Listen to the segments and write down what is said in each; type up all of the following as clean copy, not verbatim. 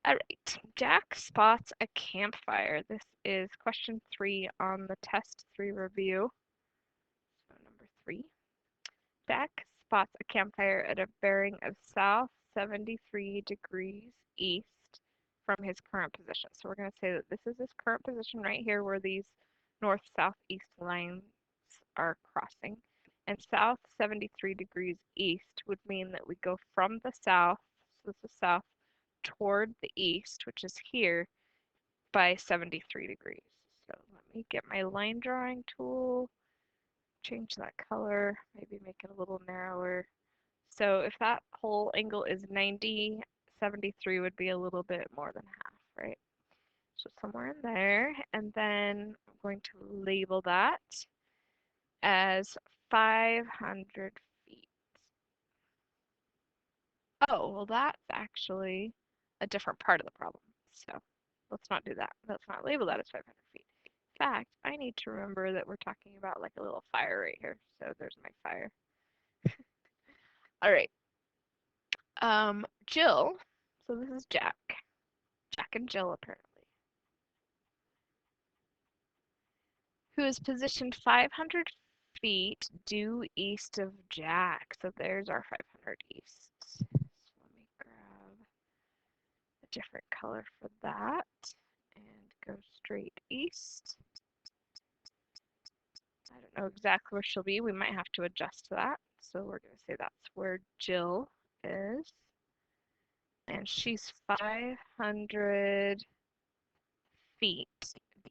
All right, Jack spots a campfire. This is question 3 on the test 3 review. So number 3. Jack spots a campfire at a bearing of south 73 degrees east from his current position. So we're going to say that this is his current position right here where these north, south, east lines are crossing. And south 73 degrees east would mean that we go from the south, so this is south, toward the east, which is here, by 73 degrees. So let me get my line drawing tool, change that color, maybe make it a little narrower. So if that whole angle is 90, 73 would be a little bit more than half, right? So somewhere in there, and then I'm going to label that as 500 feet. Oh, well, that's actually a different part of the problem. So let's not do that. Let's not label that as 500 feet. In fact, I need to remember that we're talking about like a little fire right here. So there's my fire. All right. Jill. So this is Jack. Jack and Jill, apparently. Who is positioned 500 feet due east of Jack. So there's our 500 east. So let me grab a different color for that and go straight east. I don't know exactly where she'll be. We might have to adjust that. So we're going to say that's where Jill is. And she's 500 feet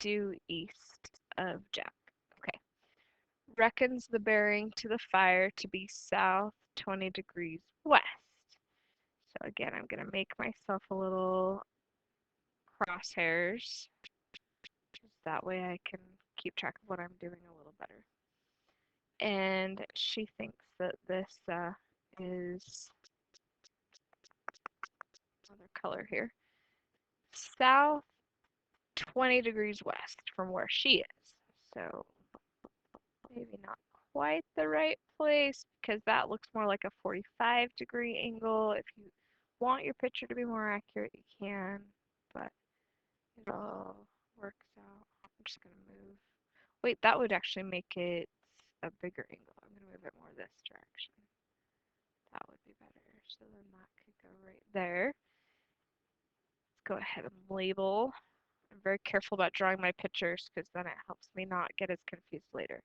due east of Jack. Okay. Reckons the bearing to the fire to be south 20 degrees west. So again, I'm going to make myself a little crosshairs. That way I can keep track of what I'm doing a little better. And she thinks that this is another color here. South 20 degrees west from where she is. So maybe not quite the right place because that looks more like a 45-degree angle. If you want your picture to be more accurate, you can, but it all works out. I'm just going to move. Wait, that would actually make it a bigger angle. I'm going to move it more this direction. That would be better. So then that could go right there. Let's go ahead and label. I'm very careful about drawing my pictures because then it helps me not get as confused later.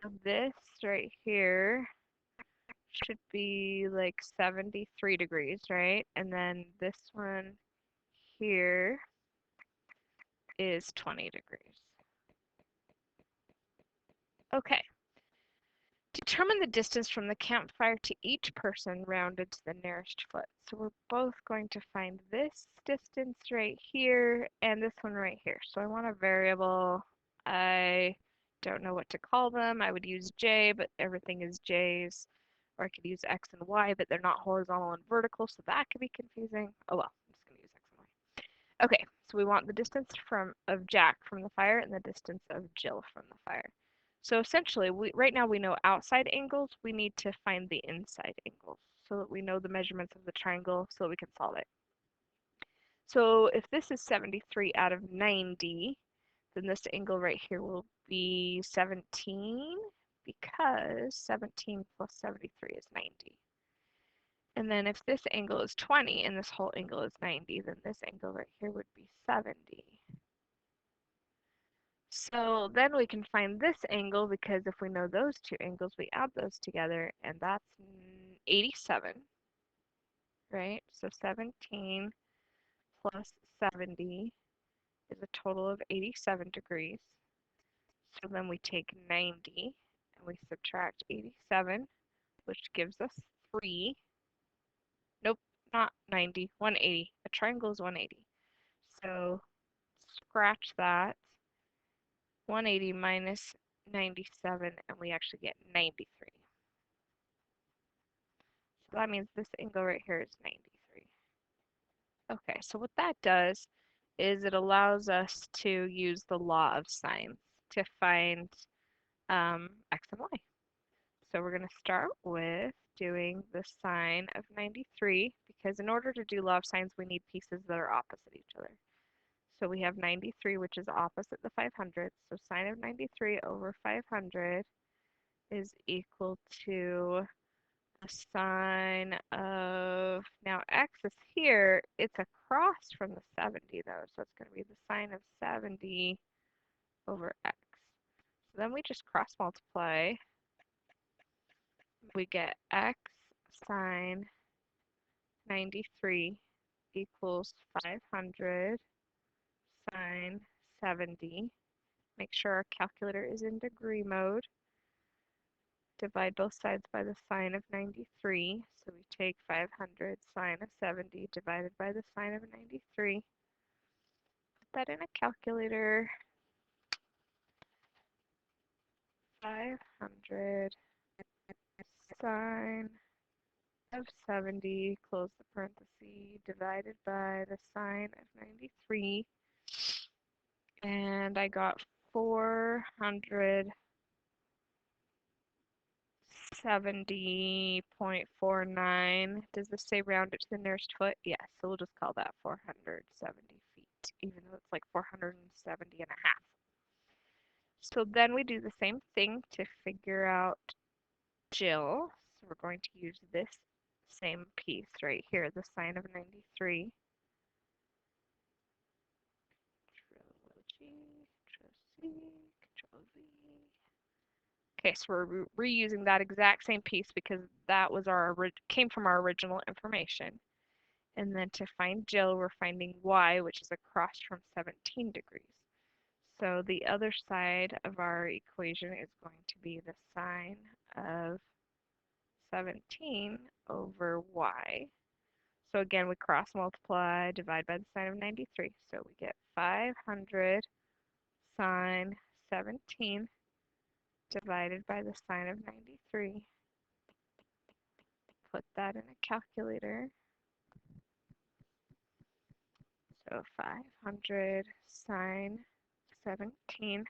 So this right here should be like 73 degrees, right? And then this one here is 20 degrees. Okay. Determine the distance from the campfire to each person rounded to the nearest foot. So we're both going to find this distance right here and this one right here. So I want a variable. I don't know what to call them. I would use J, but everything is J's. Or I could use X and Y, but they're not horizontal and vertical, so that could be confusing. Oh well, I'm just going to use X and Y. Okay, so we want the distance of Jack from the fire and the distance of Jill from the fire. So essentially, right now we know outside angles. We need to find the inside angles so that we know the measurements of the triangle so that we can solve it. So if this is 73 out of 90, then this angle right here will be 17 because 17 plus 73 is 90. And then if this angle is 20 and this whole angle is 90, then this angle right here would be 70. So then we can find this angle because if we know those two angles, we add those together and that's 87, right? So 17 plus 70 is a total of 87 degrees. So then we take 90 and we subtract 87, which gives us 3. Nope, not 90, 180. A triangle is 180. So scratch that. 180 minus 97, and we actually get 93. So that means this angle right here is 93. Okay, so what that does is it allows us to use the law of sines to find x and y. So we're going to start with doing the sine of 93, because in order to do law of sines, we need pieces that are opposite each other. So we have 93, which is opposite the 500. So sine of 93 over 500 is equal to the sine of, now x is here, it's across from the 70 though, so it's going to be the sine of 70 over x. So then we just cross multiply. We get x sine 93 equals 500 sine 70. Make sure our calculator is in degree mode. Divide both sides by the sine of 93. So we take 500 sine of 70 divided by the sine of 93. Put that in a calculator. 500 sine of 70, close the parenthesis, divided by the sine of 93. And I got 470.49. Does this say round it to the nearest foot? Yes, so we'll just call that 470 feet, even though it's like 470 and a half. So then we do the same thing to figure out Jill. So we're going to use this same piece right here, the sine of 93. Control-G, Control-C, Control-V. Okay, so we're reusing that exact same piece because that was came from our original information. And then to find Jill, we're finding y, which is across from 17 degrees. So the other side of our equation is going to be the sine of 17 over y. So again, we cross multiply, divide by the sine of 93. So we get 500 sine 17 divided by the sine of 93. Put that in a calculator. So 500 sine 17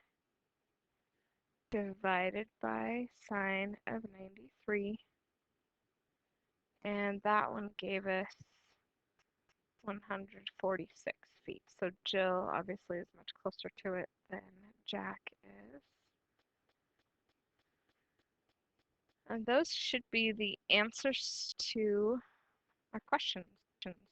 divided by sine of 93. And that one gave us 146 feet. So Jill obviously is much closer to it than Jack is. And those should be the answers to our questions.